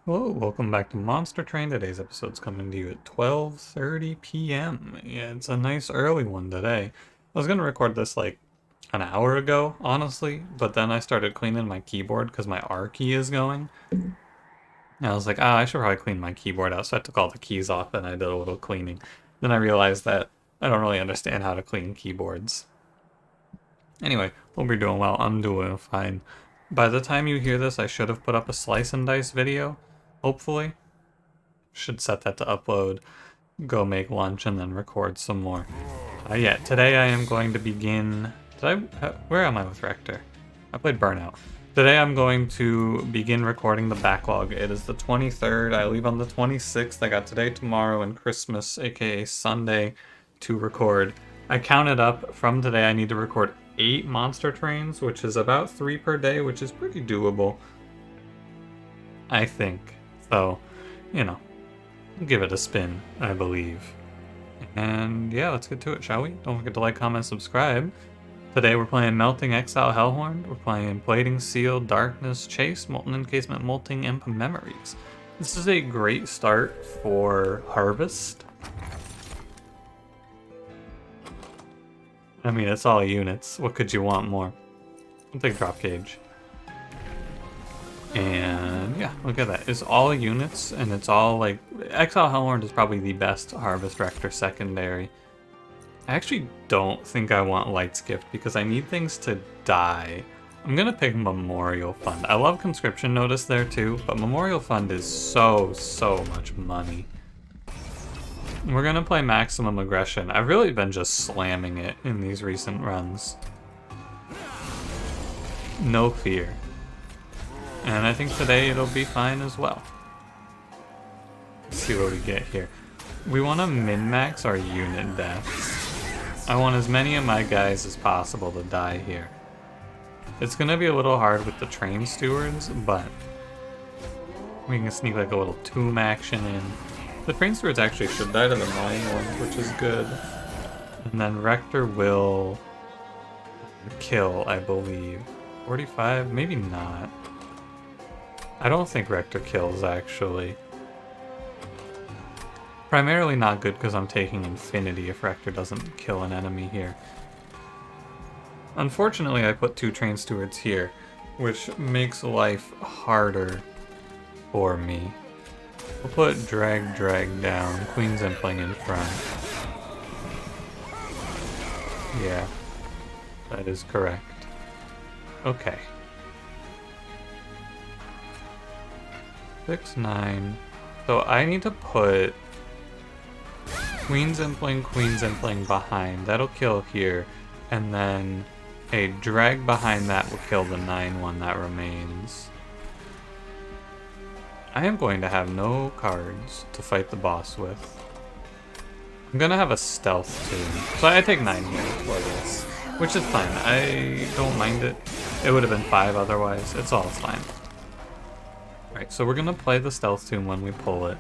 Hello, welcome back to Monster Train. Today's episode's coming to you at 12:30 p.m. Yeah, it's a nice early one today. I was gonna record this like an hour ago, honestly, but then I started cleaning my keyboard because my R key is going. And I was like, I should probably clean my keyboard out, so I took all the keys off and I did a little cleaning. Then I realized that I don't really understand how to clean keyboards. Anyway, hope you're doing well. I'm doing fine. By the time you hear this, I should have put up a slice and dice video, hopefully. Should set that to upload, go make lunch, and then record some more. Yeah, today I am going to begin... where am I with Rector? I played Burnout. Today I'm going to begin recording the backlog. It is the 23rd. I leave on the 26th. I got today, tomorrow, and Christmas, aka Sunday, to record. I counted up from today. I need to record 8 monster trains, which is about 3 per day, which is pretty doable, I think. So, you know, give it a spin, I believe. And yeah, let's get to it, shall we? Don't forget to like, comment, subscribe. Today we're playing Melting Exile Hellhorned. We're playing Plating Seal, Darkness Chase, Molten Encasement, Molting Imp Memories. This is a great start for Harvest. I mean, it's all units. What could you want more? I'll take Drop Cage. And yeah, look at that. It's all units, and it's all like... Exile Hellhorned is probably the best Harvest Rector secondary. I actually don't think I want Light's Gift because I need things to die. I'm gonna pick Memorial Fund. I love Conscription Notice there too, but Memorial Fund is so much money. We're gonna play Maximum Aggression. I've really been just slamming it in these recent runs. No fear. And I think today it'll be fine as well. Let's see what we get here. We want to min-max our unit deaths. I want as many of my guys as possible to die here. It's going to be a little hard with the train stewards, but we can sneak like a little tomb action in. The train stewards actually should die to the mine ones, which is good. And then Rector will kill, I believe. 45? Maybe not. I don't think Rector kills, actually. Primarily not good because I'm taking Infinity if Rector doesn't kill an enemy here. Unfortunately, I put 2 train stewards here, which makes life harder for me. We'll put drag down, Queen's Impling in front. Yeah, that is correct. Okay. 6, 9. So I need to put Queen's Impling behind. That'll kill here. And then a drag behind that will kill the 9-1 that remains. I am going to have no cards to fight the boss with. I'm gonna have a stealth too. So I take 9 here for this, which is fine. I don't mind it. It would have been 5 otherwise. It's all fine. Alright, so we're gonna play the stealth tomb when we pull it.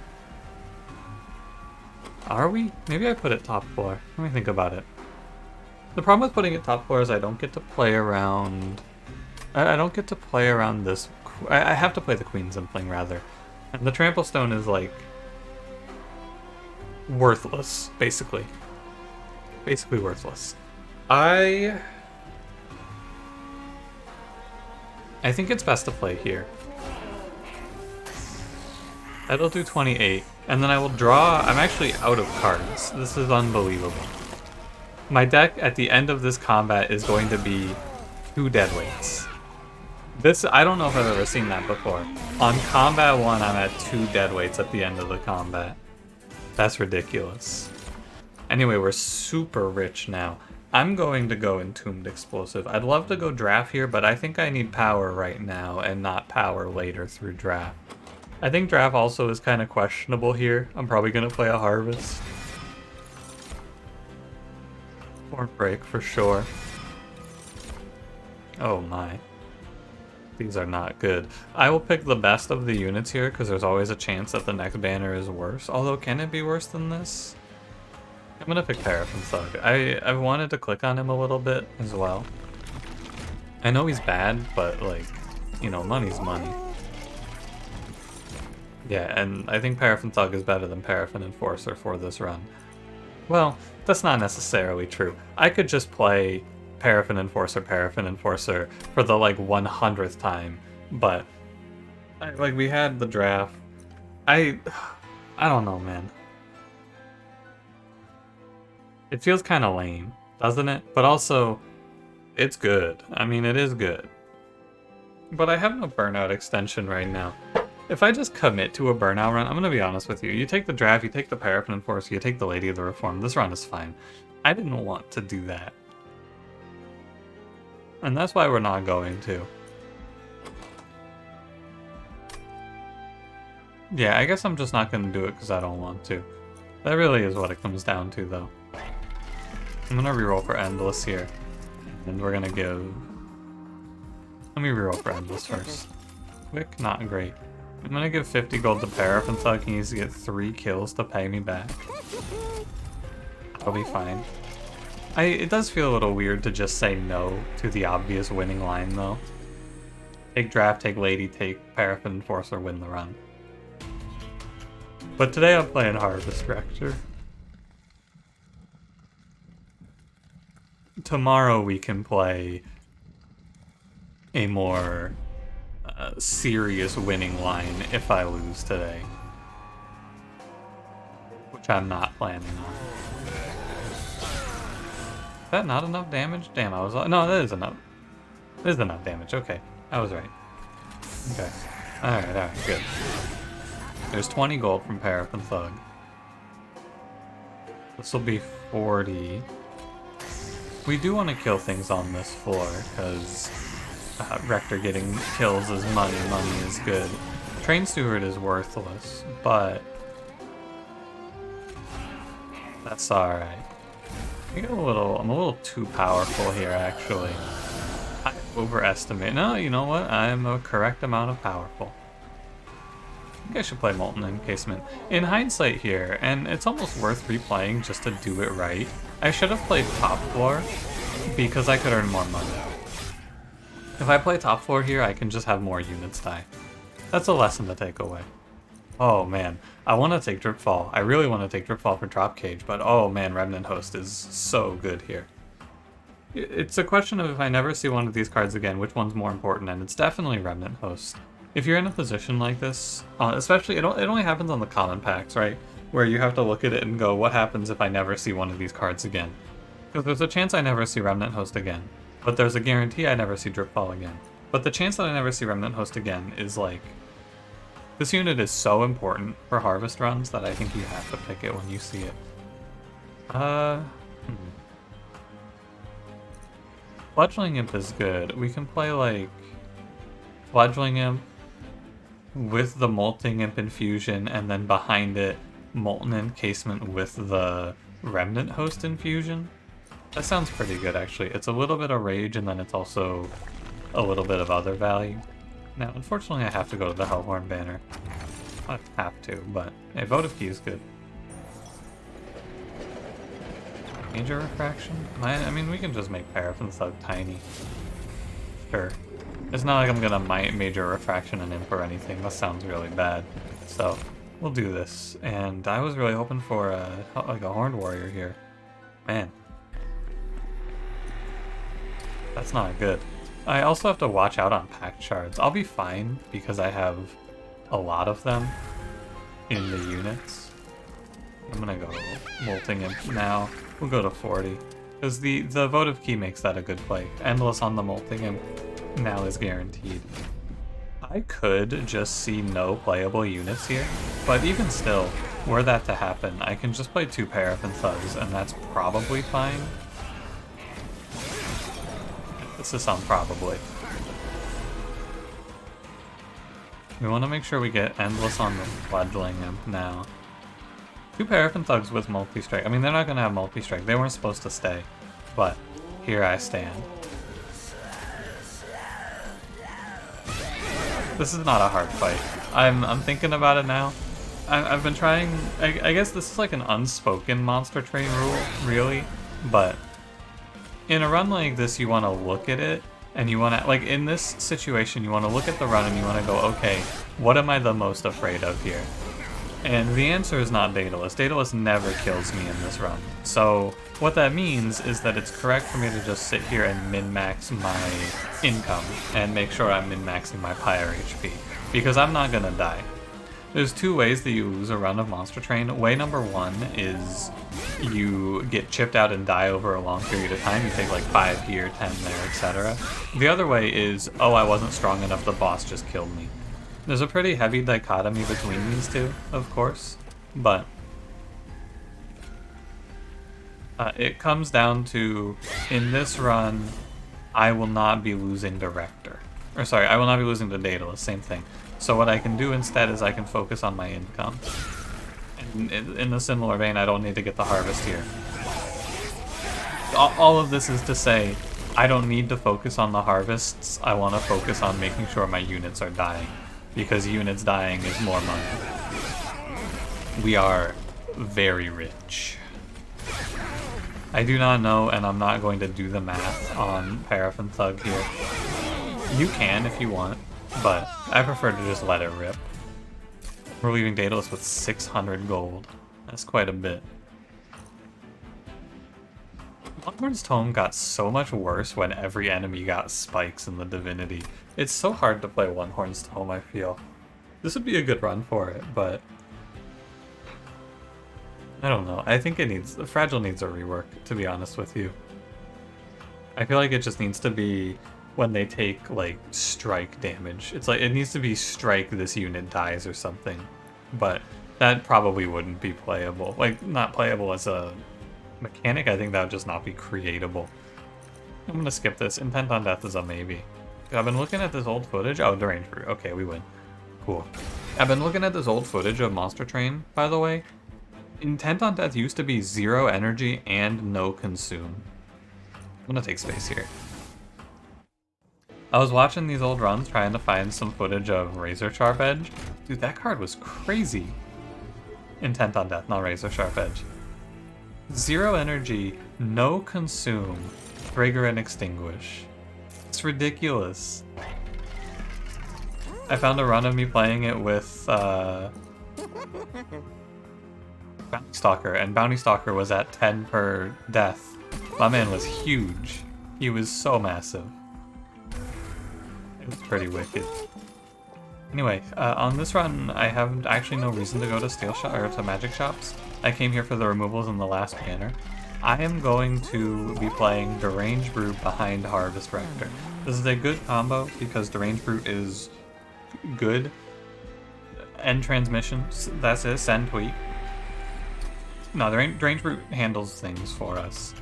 Are we? Maybe I put it top floor. Let me think about it. The problem with putting it top floor is I don't get to play around... I don't get to play around this... I have to play the Queen's Impling, rather. And the Trample Stone is, like... worthless, basically. Basically worthless. I think it's best to play here. That'll do 28, and then I will draw... I'm actually out of cards. This is unbelievable. My deck at the end of this combat is going to be 2 deadweights. This, I don't know if I've ever seen that before. On combat 1, I'm at 2 deadweights at the end of the combat. That's ridiculous. Anyway, we're super rich now. I'm going to go Entombed Explosive. I'd love to go draft here, but I think I need power right now and not power later through draft. I think draft also is kind of questionable here. I'm probably going to play a Harvest. Or Break for sure. Oh my. These are not good. I will pick the best of the units here because there's always a chance that the next banner is worse. Although, can it be worse than this? I'm going to pick Paraffin Thug. I wanted to click on him a little bit as well. I know he's bad, but like, you know, money's money. Yeah, and I think Paraffin Thug is better than Paraffin Enforcer for this run. Well, that's not necessarily true. I could just play Paraffin Enforcer for the like 100th time, but like we had the draft. I don't know, man. It feels kind of lame, doesn't it? But also, it's good. I mean, it is good. But I have no burnout extension right now. If I just commit to a burnout run, I'm gonna be honest with you. You take the draft, you take the Paraffin Enforcer, you take the Lady of the Reform. This run is fine. I didn't want to do that. And that's why we're not going to. Yeah, I guess I'm just not gonna do it because I don't want to. That really is what it comes down to, though. I'm gonna reroll for Endless here. And we're gonna give... Let me reroll for Endless first. Quick, not great. I'm gonna give 50 gold to Paraffin Thug. He needs to get 3 kills to pay me back. I'll be fine. It does feel a little weird to just say no to the obvious winning line, though. Take draft, take lady, take Paraffin Enforcer, win the run. But today I'm playing Harvest Rector. Tomorrow we can play a more serious winning line if I lose today. Which I'm not planning on. Is that not enough damage? Damn, I was... No, that is enough. That is enough damage. Okay, I was right. Okay. Alright, good. There's 20 gold from Paraffin Thug. This will be 40. We do want to kill things on this floor, because Rector getting kills is money. Money is good. Train Steward is worthless, but that's alright. I'm a little too powerful here, actually. I overestimate. No, you know what? I am a correct amount of powerful. I think I should play Molten Encasement. In hindsight here, and it's almost worth replaying just to do it right, I should have played top floor, because I could earn more money. If I play top floor here, I can just have more units die. That's a lesson to take away. Oh man, I want to take Dripfall. I really want to take Dripfall for Drop Cage, but oh man, Remnant Host is so good here. It's a question of if I never see one of these cards again, which one's more important, and it's definitely Remnant Host. If you're in a position like this, especially, it only happens on the common packs, right? Where you have to look at it and go, what happens if I never see one of these cards again? Because there's a chance I never see Remnant Host again, but there's a guarantee I never see Dripfall again. But the chance that I never see Remnant Host again is like... This unit is so important for harvest runs that I think you have to pick it when you see it. Fledgling Imp is good. We can play like Fledgling Imp with the Molting Imp Infusion, and then behind it, Molten Encasement with the Remnant Host Infusion. That sounds pretty good, actually. It's a little bit of rage, and then it's also a little bit of other value. Now, unfortunately, I have to go to the Hellhorned banner. I have to, but a Votive Key is good. Major Refraction? I mean, we can just make Paraffin Thug tiny. Sure. It's not like I'm gonna Major Refraction an Imp or anything. That sounds really bad. So, we'll do this. And I was really hoping for like a Horned Warrior here. Man. That's not good. I also have to watch out on Pact Shards. I'll be fine because I have a lot of them in the units. I'm gonna go Molting Imp now. We'll go to 40. Because the Votive Key makes that a good play. Endless on the Molting Imp now is guaranteed. I could just see no playable units here, but even still, were that to happen, I can just play 2 Paraffin Thugs, and that's probably fine. This is on probably. We want to make sure we get Endless on the Fledgling Imp now. 2 Paraffin Thugs with multi-strike. I mean, they're not going to have multi-strike. They weren't supposed to stay. But here I stand. This is not a hard fight. I'm thinking about it now. I've been trying... I guess this is like an unspoken Monster Train rule, really. But in a run like this, you want to look at it And you want to, like, in this situation, you want to look at the run and you want to go, okay, what am I the most afraid of here? And the answer is not Daedalus. Daedalus never kills me in this run. So what that means is that it's correct for me to just sit here and min-max my income and make sure I'm min-maxing my pyre HP, because I'm not gonna die. There's two ways that you lose a run of Monster Train. Way number one is you get chipped out and die over a long period of time. You take like 5 here, 10 there, etc. The other way is, oh, I wasn't strong enough, the boss just killed me. There's a pretty heavy dichotomy between these two, of course, but it comes down to, in this run, I will not be losing to Rector. Or sorry, I will not be losing to Daedalus, same thing. So what I can do instead is I can focus on my income. And in a similar vein, I don't need to get the harvest here. All of this is to say, I don't need to focus on the harvests, I want to focus on making sure my units are dying. Because units dying is more money. We are very rich. I do not know, and I'm not going to do the math on Paraffin Thug here. You can if you want, but I prefer to just let it rip. We're leaving Daedalus with 600 gold. That's quite a bit. Hellhorned's Tome got so much worse when every enemy got spikes in the Divinity. It's so hard to play Hellhorned's Tome, I feel. This would be a good run for it, but I don't know. I think Fragile needs a rework, to be honest with you. I feel like it just needs to be when they take, like, strike damage. It's like, it needs to be strike, this unit dies or something. But that probably wouldn't be playable. Like, not playable as a mechanic, I think that would just not be creatable. I'm gonna skip this. Intent on Death is a maybe. I've been looking at this old footage. Oh, Deranged Brute. Okay, we win. Cool. I've been looking at this old footage of Monster Train, by the way. Intent on Death used to be 0 energy and no consume. I'm gonna take space here. I was watching these old runs trying to find some footage of Razor Sharp Edge. Dude, that card was crazy. Intent on Death, not Razor Sharp Edge. 0 energy, no consume, trigger and extinguish. It's ridiculous. I found a run of me playing it with Bounty Stalker, and Bounty Stalker was at 10 per death. My man was huge. He was so massive. It was pretty wicked. Anyway, on this run, I have actually no reason to go to Steel Shop or to Magic Shops. I came here for the removals in the last banner. I am going to be playing Deranged Brute behind Harvest Rector. This is a good combo because Deranged Brute is good. End transmission, that's it, send tweet. No, Deranged Brute handles things for us.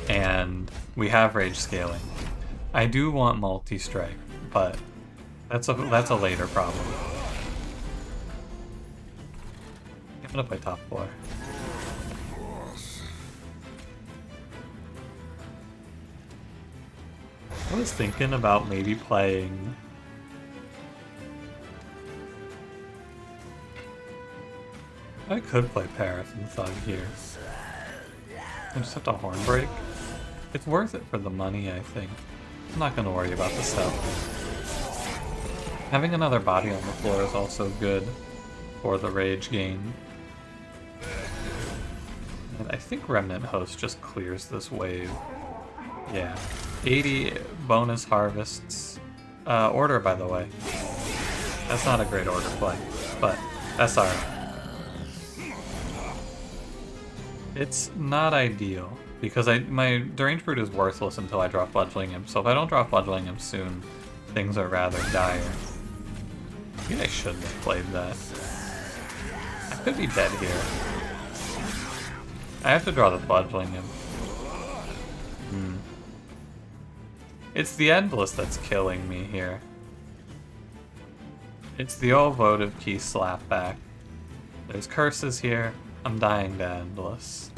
And we have Rage Scaling. I do want multi-strike, but that's a later problem. I'm gonna play top 4. I was thinking about maybe playing... I could play Paraffin Thug here. I just have to Horn Break. It's worth it for the money, I think. I'm not gonna worry about the stuff. Having another body on the floor is also good for the rage gain. And I think Remnant Host just clears this wave. Yeah. 80 bonus harvests. Order, by the way. That's not a great order play, but that's alright. It's not ideal, because my Deranged Brute is worthless until I draw Fledgling Imp, so if I don't draw Fledgling Imp soon, things are rather dire. Maybe I shouldn't have played that. I could be dead here. I have to draw the Fledgling Imp. It's the Endless that's killing me here. It's the old votive key slapback. There's curses here. I'm dying to Endless.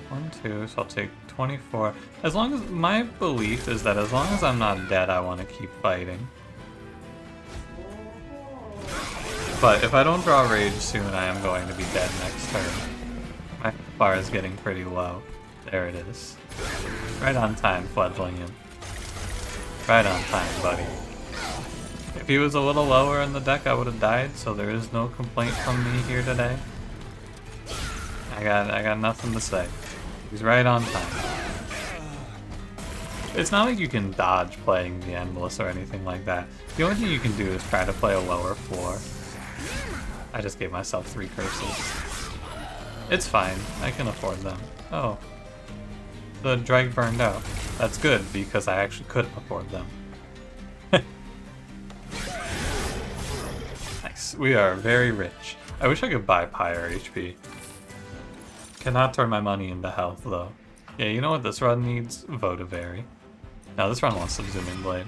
1, 2, so I'll take 24. As long as, my belief is that as long as I'm not dead, I want to keep fighting. But if I don't draw Rage soon, I am going to be dead next turn. My bar is getting pretty low. There it is. Right on time, fledgling him. Right on time, buddy. If he was a little lower in the deck, I would have died, so there is no complaint from me here today. I got nothing to say. He's right on time. It's not like you can dodge playing the Endless or anything like that. The only thing you can do is try to play a lower floor. I just gave myself 3 curses. It's fine. I can afford them. Oh. The drag burned out. That's good, because I actually could afford them. Nice. We are very rich. I wish I could buy Pyre HP. Cannot turn my money into health, though. Yeah, you know what this run needs? Votavary. No, this run wants Subsuming Blade.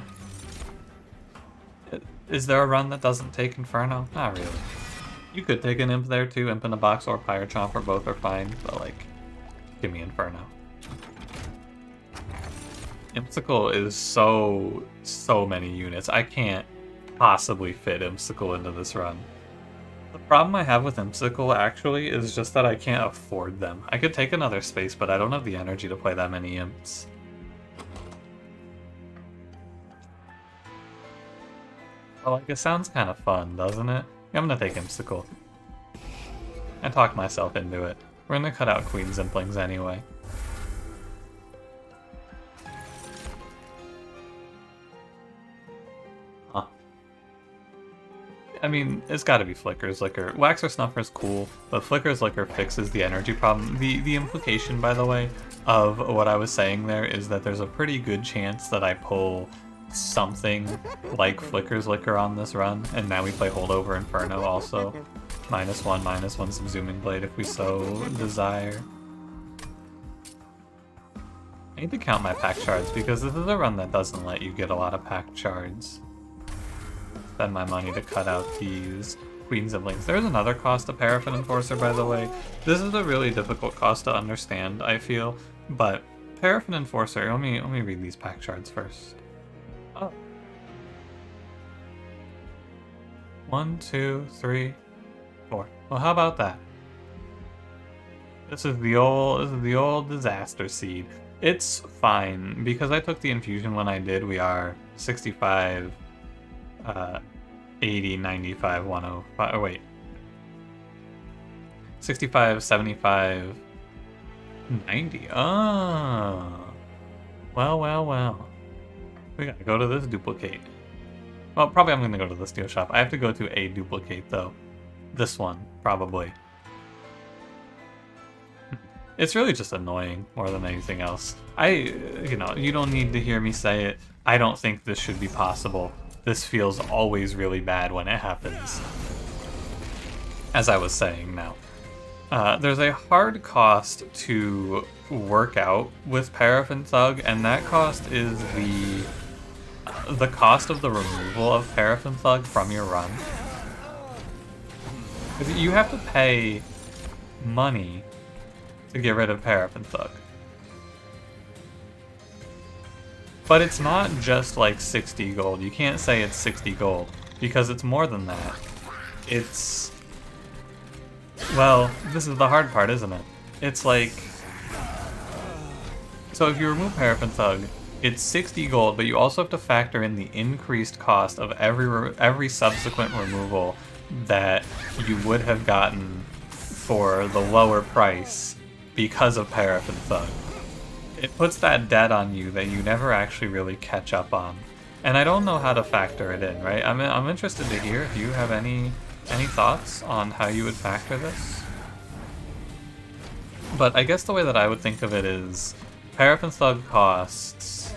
Is there a run that doesn't take Inferno? Not really. You could take an Imp there too, Imp in a Box or Pyre Chomper, both are fine, but like, give me Inferno. Imsicle is so many units. I can't possibly fit Imsicle into this run. The problem I have with Imsicle actually is just that I can't afford them. I could take another space, but I don't have the energy to play that many Imps. Well, like, it sounds kind of fun, doesn't it? I'm gonna take Imsicle. And talk myself into it. We're gonna cut out Queen Zimplings anyway. Huh. I mean, it's gotta be Flicker's Liquor. Waxer Snuffer's cool, but Flicker's Liquor fixes the energy problem. The implication, by the way, of what I was saying there is that there's a pretty good chance that I pull something like Flicker's Liquor on this run, and now we play Holdover Inferno also. -1, -1 Subsuming Blade if we so desire. I need to count my pack shards because this is a run that doesn't let you get a lot of pack shards. Spend my money to cut out these Queen Zimplings. There's another cost to Paraffin Enforcer, by the way. This is a really difficult cost to understand, I feel, but Paraffin Enforcer, let me read these pack shards first. Oh. 1, 2, 3, 4. Well, how about that? This is the old disaster seed. It's fine because I took the infusion when I did. We are 65, 80, 95, 105. Oh wait, 65, 75, 90. Oh, well. We gotta go to this duplicate. Well, probably I'm gonna go to the steel shop. I have to go to a duplicate though. This one, probably. It's really just annoying more than anything else. You don't need to hear me say it. I don't think this should be possible. This feels always really bad when it happens. As I was saying now. There's a hard cost to work out with Paraffin Thug, and that cost is the cost of the removal of Paraffin Thug from your run. You have to pay money to get rid of Paraffin Thug. But it's not just like 60 gold. You can't say it's 60 gold, because it's more than that. It's... Well, this is the hard part, isn't it? It's like... So if you remove Paraffin Thug, it's 60 gold, but you also have to factor in the increased cost of every subsequent removal that you would have gotten for the lower price because of Paraffin Thug. It puts that debt on you that you never actually really catch up on. And I don't know how to factor it in, right? I'm interested to hear if you have any thoughts on how you would factor this. But I guess the way that I would think of it is Paraffin Thug costs...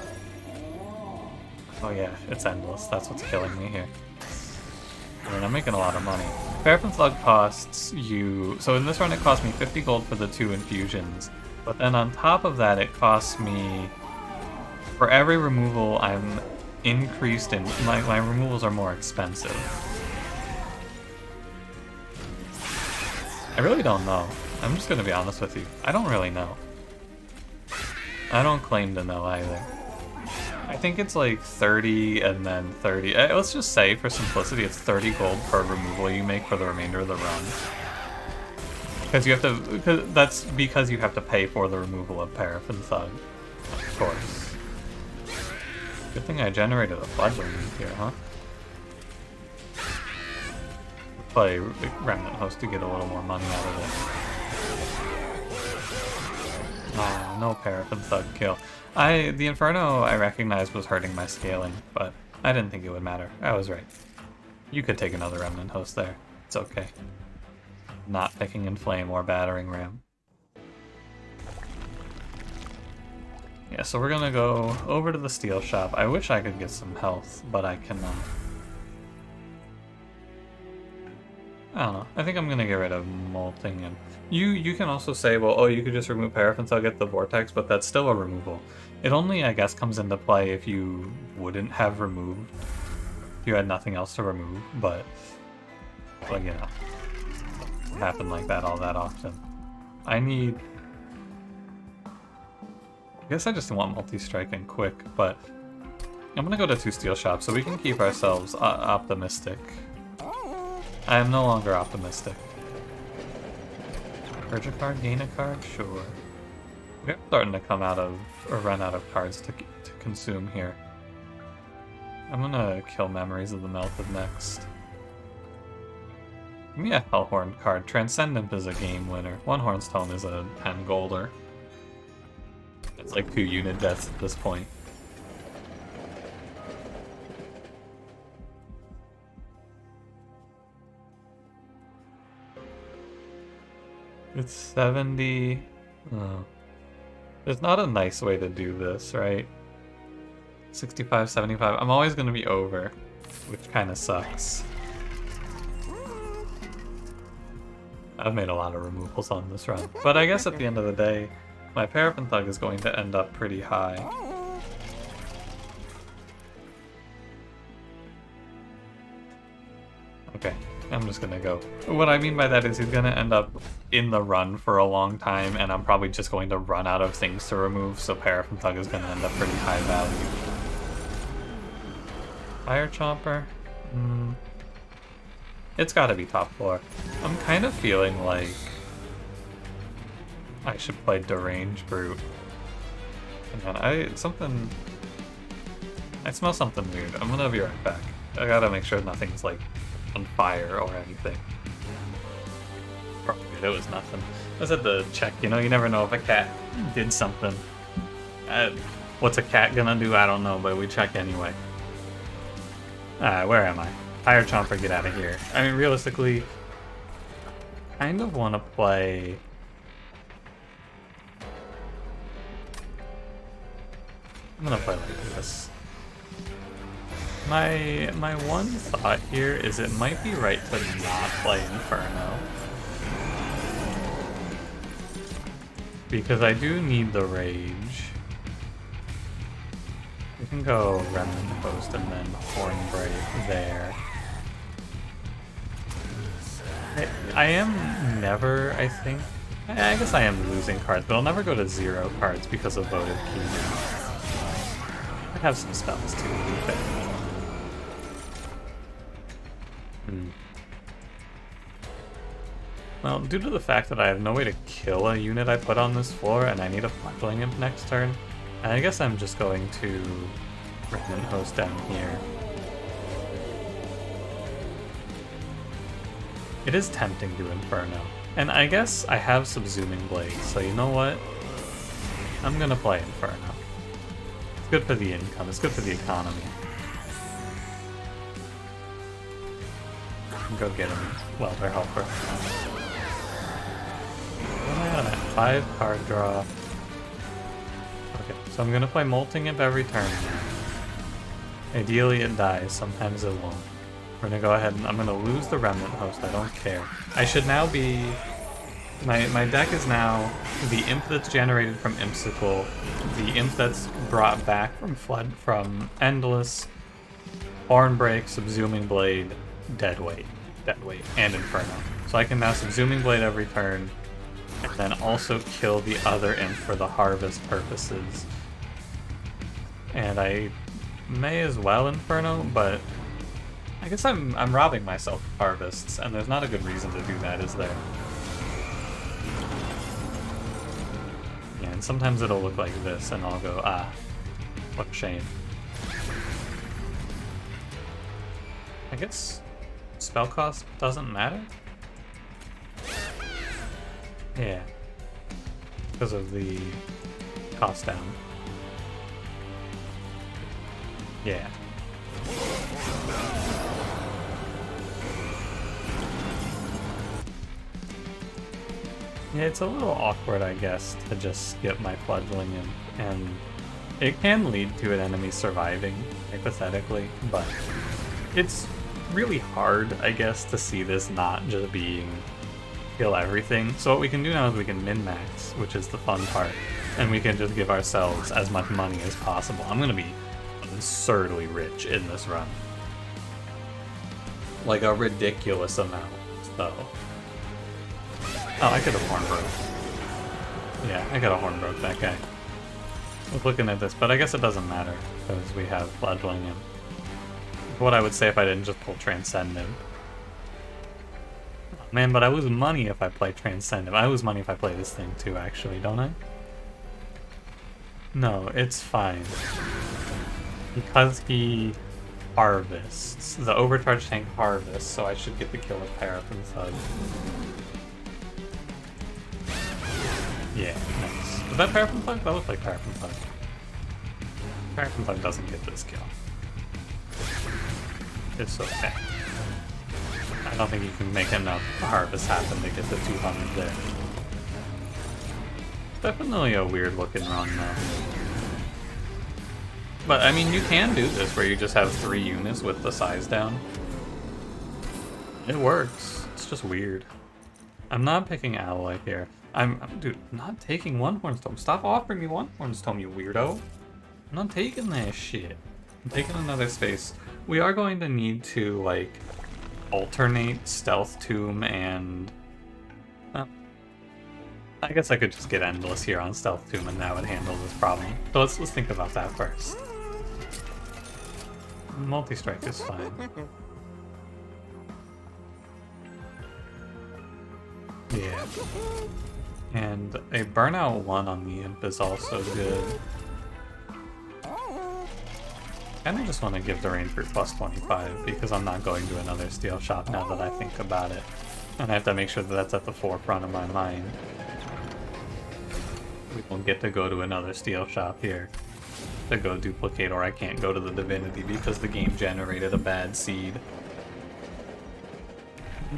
Oh yeah, it's endless. That's what's killing me here. I mean, I'm making a lot of money. Paraffin Thug costs you... So in this run it cost me 50 gold for the 2 infusions. But then on top of that it costs me... For every removal I'm increased in... My removals are more expensive. I really don't know. I'm just gonna be honest with you. I don't really know. I don't claim to know either. I think it's like 30 and then 30. Let's just say, for simplicity, it's 30 gold per removal you make for the remainder of the run. Because you have to... that's because you have to pay for the removal of Paraffin Thug. Of course. Good thing I generated a flood remnant here, huh? Play Remnant Host to get a little more money out of it. Oh, no Paraffin Thug kill. The Inferno I recognized was hurting my scaling, but I didn't think it would matter. I was right. You could take another Remnant Host there. It's okay. Not picking Inflame or Battering Ram. Yeah, so we're gonna go over to the steel shop. I wish I could get some health, but I cannot. I don't know. I think I'm gonna get rid of molting and you can also say, well, oh, you could just remove Paraffin so I'll get the vortex, but that's still a removal. It only, I guess, comes into play if you wouldn't have removed. If you had nothing else to remove, but you know, it doesn't happen like that all that often. I guess I just want multi-strike and quick, but I'm gonna go to 2 steel shops so we can keep ourselves optimistic. I am no longer optimistic. Purge a card, gain a card? Sure. We're starting to come out of, or run out of cards to consume here. I'm gonna kill Memories of the Melted next. Give me a Hellhorned card. Transcendent is a game winner. One Hornstone is a 10 golder. It's like 2 unit deaths at this point. It's 70. Oh. There's not a nice way to do this, right? 65, 75. I'm always going to be over, which kind of sucks. I've made a lot of removals on this run. But I guess at the end of the day, my Paraffin Thug is going to end up pretty high. Okay, I'm just gonna go. What I mean by that is he's gonna end up in the run for a long time, and I'm probably just going to run out of things to remove, so Paraffin Thug is gonna end up pretty high value. Fire Chomper? It's gotta be top floor. I'm kind of feeling like I should play Deranged Brute. And I smell something weird. I'm gonna be right back. I gotta make sure nothing's like on fire or anything. Probably it was nothing. I just had to check, you know, you never know if a cat did something. What's a cat gonna do? I don't know, but we check anyway. Where am I? Fire Chomper, get out of here. I mean, realistically, kind of want to play... I'm gonna play like this. My one thought here is it might be right to not play Inferno. Because I do need the rage. We can go Remnant Host and then Hornbreak there. I am never, I think... I guess I am losing cards, but I'll never go to 0 cards because of Votive Key now. I have some spells too, to be fair. Well, due to the fact that I have no way to kill a unit I put on this floor and I need a Fledgling Imp next turn, I guess I'm just going to Remnant Host down here. It is tempting to Inferno. And I guess I have Subsuming Blade, so you know what? I'm gonna play Inferno. It's good for the income, it's good for the economy. Go get him. Well, their helper. What am I at? 5 card draw. Okay, so I'm gonna play Molting Imp every turn. Ideally it dies, sometimes it won't. We're gonna go ahead and I'm gonna lose the Remnant Host, I don't care. I should now be... My deck is now the Imp that's generated from Impsicle, the Imp that's brought back from Endless, Hornbreak, Subsuming Blade, Deadweight, and Inferno. So I can now Subsuming Blade every turn, and then also kill the other Imp for the harvest purposes. And I may as well Inferno, but I guess I'm robbing myself of harvests, and there's not a good reason to do that, is there? Yeah, And sometimes it'll look like this, and I'll go, ah, what a shame. I guess spell cost doesn't matter? Yeah. Because of the cost down. Yeah. Yeah, it's a little awkward, I guess, to just skip my fledgling and it can lead to an enemy surviving, hypothetically, but it's really hard, I guess, to see this not just being kill everything. So what we can do now is we can min-max, which is the fun part, and we can just give ourselves as much money as possible. I'm gonna be absurdly rich in this run. Like a ridiculous amount, so... Oh, I could have horn broke. Yeah, I could have horn broke that guy. I was looking at this, but I guess it doesn't matter, because we have fledgling him. What I would say if I didn't just pull Transcendent. Oh, man, but I lose money if I play Transcendent. I lose money if I play this thing too, actually, don't I? No, it's fine. Because he harvests. The overcharged tank harvests, so I should get the kill with Paraffin Thug. Yeah, nice. Was that Paraffin Thug? That looked like Paraffin Thug. Paraffin Thug doesn't get this kill. It's okay. I don't think you can make enough harvest happen to get the 200 there. Definitely a weird looking run though. But I mean, you can do this where you just have 3 units with the size down. It works. It's just weird. I'm not picking Alloy here. Dude, I'm not taking One Horn's Tome. Stop offering me One Horn's Tome, you weirdo. I'm not taking that shit. I'm taking another space. We are going to need to, like, alternate Stealth Tomb and... I guess I could just get Endless here on Stealth Tomb and that would handle this problem. So let's think about that first. Multi-strike is fine. Yeah. And a Burnout 1 on the Imp is also good. I kinda just want to give the Rain Fruit plus 25 because I'm not going to another steel shop now that I think about it. And I have to make sure that that's at the forefront of my mind. We won't get to go to another steel shop here to go duplicate, or I can't go to the Divinity because the game generated a bad seed.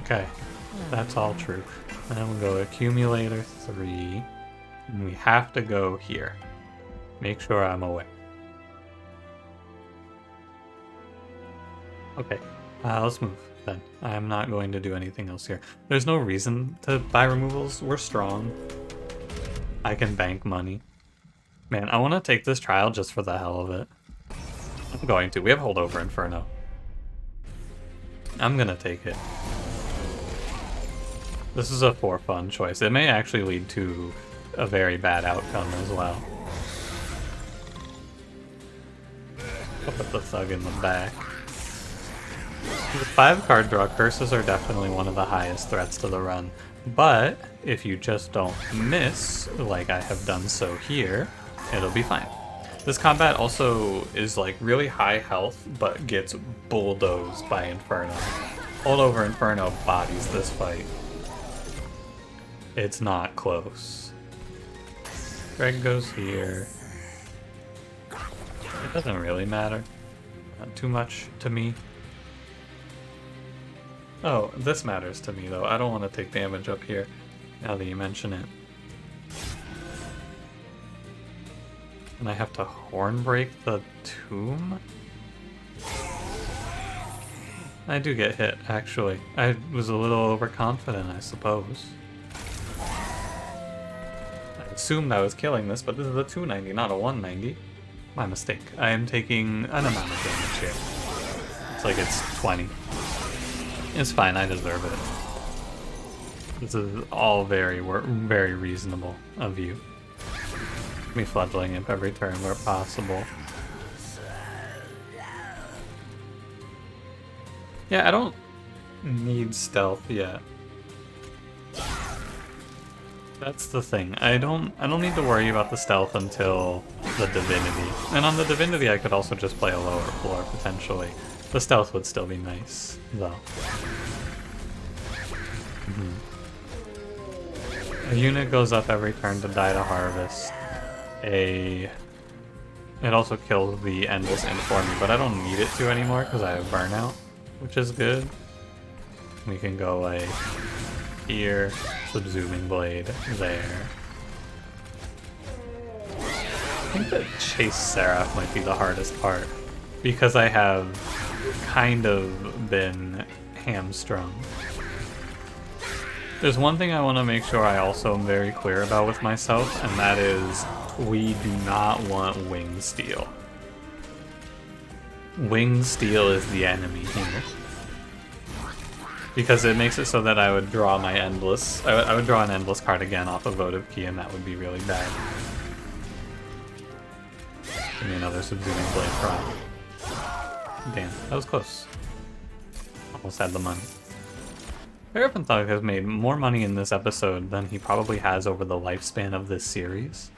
Okay, that's all true. Then we'll go Accumulator 3, and we have to go here. Make sure I'm away. Okay, let's move then. I'm not going to do anything else here. There's no reason to buy removals. We're strong. I can bank money. Man, I want to take this trial just for the hell of it. I'm going to. We have Holdover Inferno. I'm gonna take it. This is a for fun choice. It may actually lead to a very bad outcome as well. I'll put the Thug in the back. The 5-card draw curses are definitely one of the highest threats to the run. But if you just don't miss, like I have done so here, it'll be fine. This combat also is like really high health, but gets bulldozed by Inferno. Holdover Inferno bodies this fight. It's not close. Greg goes here. It doesn't really matter. Not too much to me. Oh, this matters to me though. I don't want to take damage up here, now that you mention it. And I have to horn break the tomb? I do get hit, actually. I was a little overconfident, I suppose. I assumed I was killing this, but this is a 290, not a 190. My mistake. I am taking an amount of damage here. It's like it's 20. It's fine, I deserve it. This is all very reasonable of you. Me fledgling Imp every turn where possible. Yeah, I don't need stealth yet. That's the thing. I don't need to worry about the stealth until the Divinity. And on the Divinity I could also just play a lower floor, potentially. The stealth would still be nice, though. A unit goes up every turn to die to harvest. It also kills the Endless Imp for me, but I don't need it to anymore because I have Burnout, which is good. We can go like here, Subsuming Blade, there. I think that Chase Seraph might be the hardest part, because I have kind of been hamstrung. There's one thing I want to make sure I also am very clear about with myself, and that is we do not want Wing Steel. Wing Steel is the enemy here. Because it makes it so that I would draw my Endless... I would draw an Endless card again off of Votive Key, and that would be really bad. Give me another Subsuming Blade prop. Damn, that was close. Almost had the money. Paraffin has made more money in this episode than he probably has over the lifespan of this series.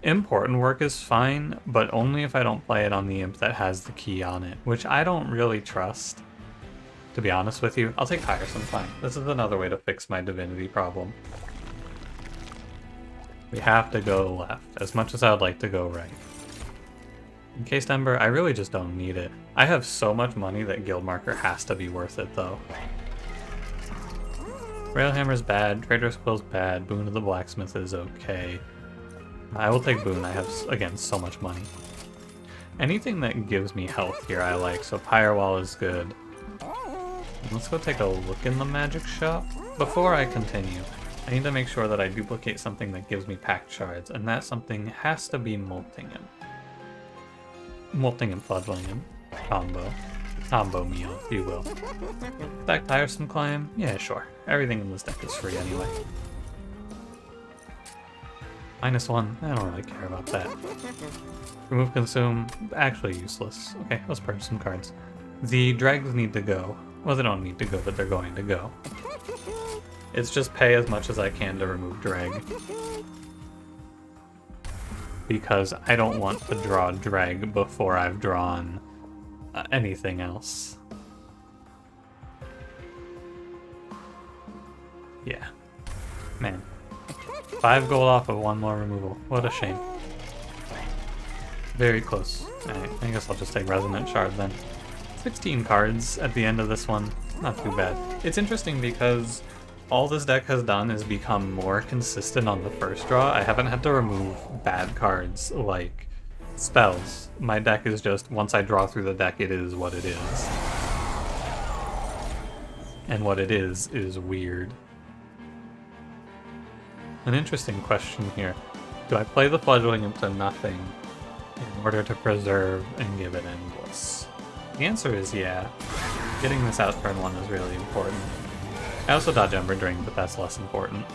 Important work is fine, but only if I don't play it on the imp that has the key on it, which I don't really trust. To be honest with you, I'll take Tiresome fine. This is another way to fix my Divinity problem. We have to go left, as much as I would like to go right. Encased Ember, I really just don't need it. I have so much money that Guild Marker has to be worth it, though. Railhammer's bad, Trader's Quill's bad, Boon of the Blacksmith is okay. I will take Boon, I have, again, so much money. Anything that gives me health here I like, so Firewall is good. Let's go take a look in the magic shop. Before I continue, I need to make sure that I duplicate something that gives me packed shards, and that something has to be Molting Imp. Molting Imp, Fledgling Imp. Combo meal, if you will. Deck Tiresome Climb? Yeah, sure. Everything in this deck is free anyway. -1, I don't really care about that. Remove Consume, actually useless. Okay, let's purchase some cards. The dregs need to go. Well, they don't need to go, but they're going to go. It's just pay as much as I can to remove drag. Because I don't want to draw drag before I've drawn anything else. Yeah. Man. 5 gold off of 1 more removal. What a shame. Very close. Alright, I guess I'll just take Resonant Shard then. 16 cards at the end of this one. Not too bad. It's interesting because all this deck has done is become more consistent on the first draw. I haven't had to remove bad cards like spells. My deck is just, once I draw through the deck, it is what it is. And what it is weird. An interesting question here. Do I play the Fledgling into nothing in order to preserve and give it Endless? The answer is yeah. Getting this out turn 1 is really important. I also dodge Ember Drain, but that's less important.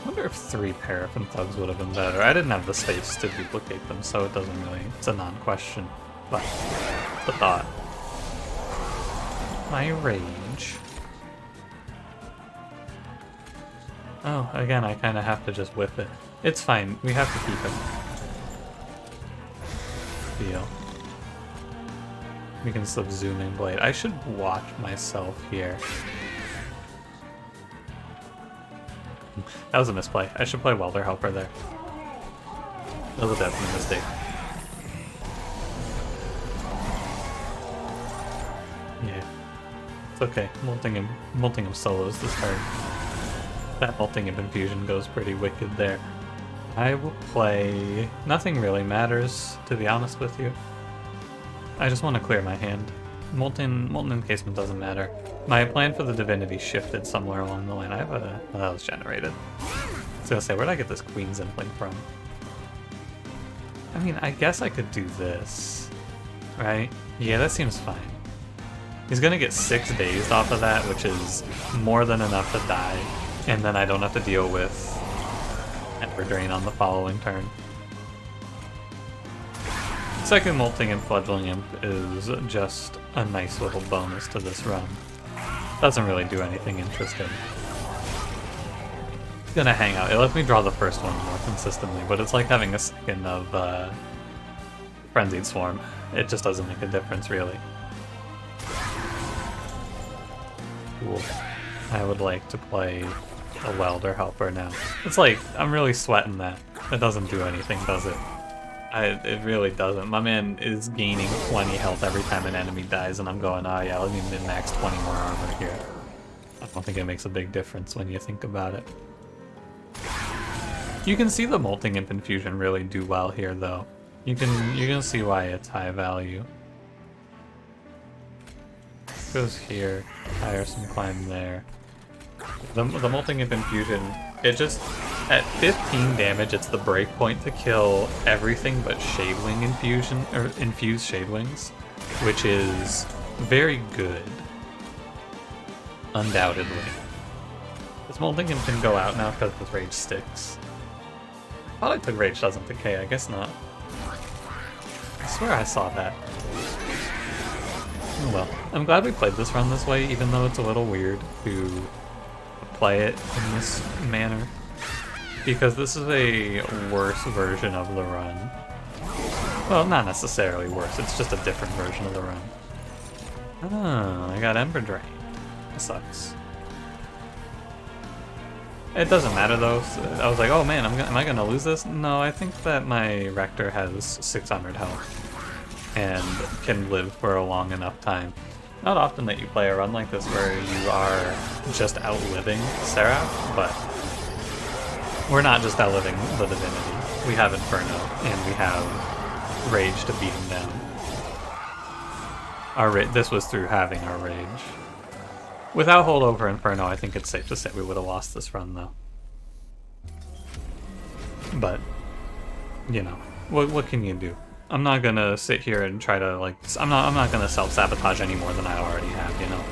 I wonder if 3 Paraffin Thugs would have been better. I didn't have the space to duplicate them, so it doesn't really... it's a non-question. But, the thought. My rage. Oh, again, I kind of have to just whip it. It's fine, we have to keep him. Deal. We can Subsuming Blade. I should watch myself here. That was a misplay. I should play Welder Helper there. That was a definite mistake. Yeah. It's okay. Molting him solos this turn. That Molting Imp Infusion goes pretty wicked there. I will play... nothing really matters, to be honest with you. I just want to clear my hand. Molten Encasement doesn't matter. My plan for the Divinity shifted somewhere along the line. I have a... well, that was generated. I was gonna say, where'd I get this Queen's Impling from? I mean, I guess I could do this. Right? Yeah, that seems fine. He's gonna get 6 dazed off of that, which is more than enough to die. And then I don't have to deal with Ember Drain on the following turn. Second Molting and Fledgling Imp is just a nice little bonus to this run. Doesn't really do anything interesting. It's gonna hang out. It lets me draw the first one more consistently, but it's like having a second of Frenzied Swarm. It just doesn't make a difference, really. Cool. I would like to play a Welder Helper now. It's like, I'm really sweating that. It doesn't do anything, does it? It really doesn't. My man is gaining 20 health every time an enemy dies, and I'm going, oh yeah, let me min-max 20 more armor here. I don't think it makes a big difference when you think about it. You can see the Molting Imp Infusion really do well here, though. You can see why it's high value. Goes here, tiresome climb there. The Molting Imp Infusion, it just, at 15 damage, it's the break point to kill everything but Shadewing Infusion, or infused Shadewings, which is very good. Undoubtedly. This Molting Imp can go out now because this Rage sticks. I thought I took Rage doesn't decay, I guess not. I swear I saw that. Oh well. I'm glad we played this run this way, even though it's a little weird to play it in this manner. Because this is a worse version of the run. Well, not necessarily worse, it's just a different version of the run. Oh, I got Ember Drain. That sucks. It doesn't matter though. I was like, oh man, am I gonna lose this? No, I think that my Rector has 600 health and can live for a long enough time. Not often that you play a run like this where you are just outliving Seraph, but we're not just outliving the Divinity. We have Inferno, and we have Rage to beat him down. This was through having our Rage. Without Holdover Inferno, I think it's safe to say we would have lost this run, though. But, you know, what can you do? I'm not gonna sit here and try to, like, I'm not gonna self-sabotage any more than I already have, you know?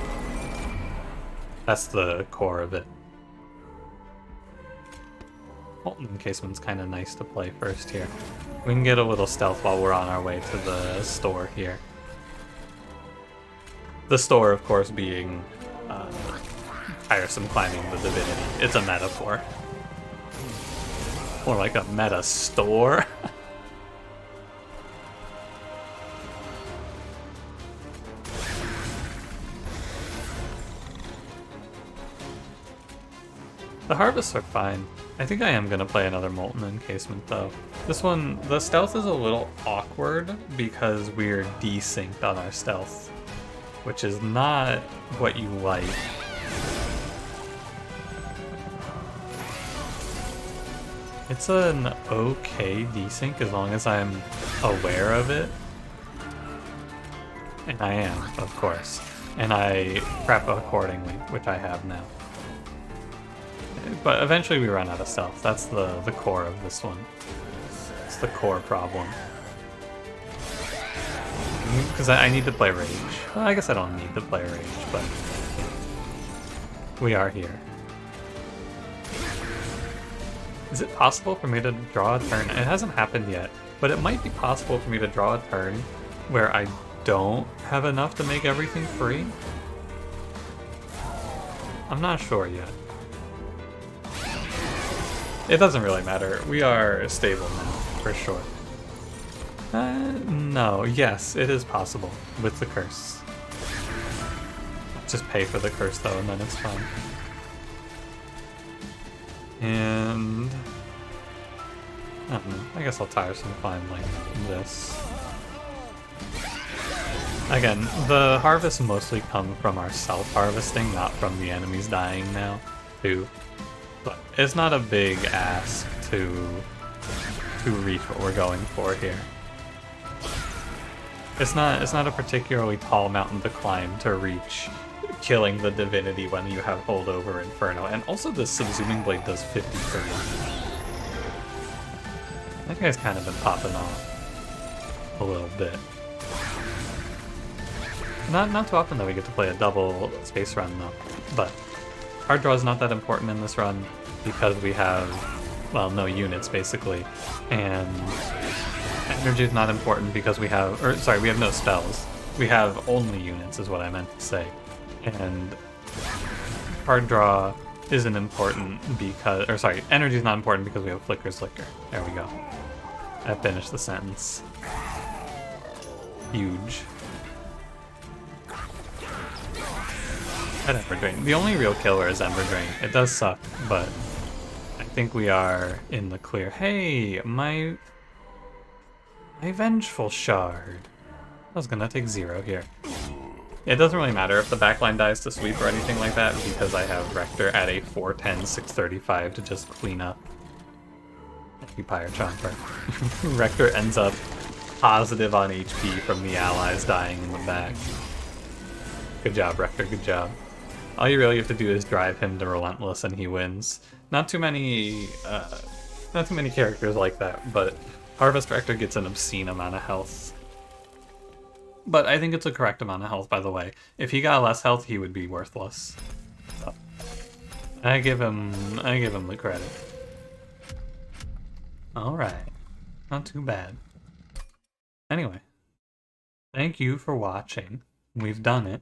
That's the core of it. Molten Encasement's kind of nice to play first here. We can get a little stealth while we're on our way to the store here. The store, of course, being tiresome climbing the Divinity. It's a metaphor. More like a meta store. The harvests are fine. I think I am going to play another Molten Encasement, though. This one, the stealth is a little awkward because we're desynced on our stealth, which is not what you like. It's an okay desync as long as I'm aware of it. And I am, of course. And I prep accordingly, which I have now. But eventually we run out of stealth. That's the core of this one. It's the core problem. Because I need to play Rage. Well, I guess I don't need to play Rage, but we are here. Is it possible for me to draw a turn? It hasn't happened yet, but it might be possible for me to draw a turn where I don't have enough to make everything free? I'm not sure yet. It doesn't really matter. We are stable now, for sure. No, yes, it is possible with the curse. Just pay for the curse though, and then it's fine. And I don't know. I guess I'll tiresome climb like this. Again, the harvests mostly come from our self-harvesting, not from the enemies dying now, too. But it's not a big ask to reach what we're going for here. It's not a particularly tall mountain to climb to reach killing the Divinity when you have Holdover Inferno. And also the Subsuming Blade does 53. That guy's kind of been popping off a little bit. Not too often that we get to play a double space run though. But card draw is not that important in this run because we have, well, no units basically. And energy is not important because we have, we have no spells. We have only units is what I meant to say. And card draw isn't important because, or sorry, energy is not important because we have Flicker's Liquor. There we go. I finished the sentence. Huge. That Ember Drain. The only real killer is Ember Drain. It does suck, but I think we are in the clear. Hey, my Vengeful Shard. I was gonna take 0 here. It doesn't really matter if the backline dies to sweep or anything like that because I have Rector at a 410, 635 to just clean up. Thank you, Pyre Chomper. Rector ends up positive on HP from the allies dying in the back. Good job, Rector, good job. All you really have to do is drive him to Relentless and he wins. Not too many characters like that, but Harvest Rector gets an obscene amount of health. But I think it's a correct amount of health, by the way. If he got less health, he would be worthless. So, I give him the credit. Alright. Not too bad. Anyway. Thank you for watching. We've done it.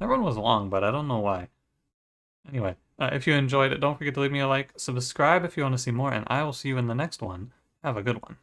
That one was long, but I don't know why. Anyway, if you enjoyed it, don't forget to leave me a like, subscribe if you want to see more, and I will see you in the next one. Have a good one.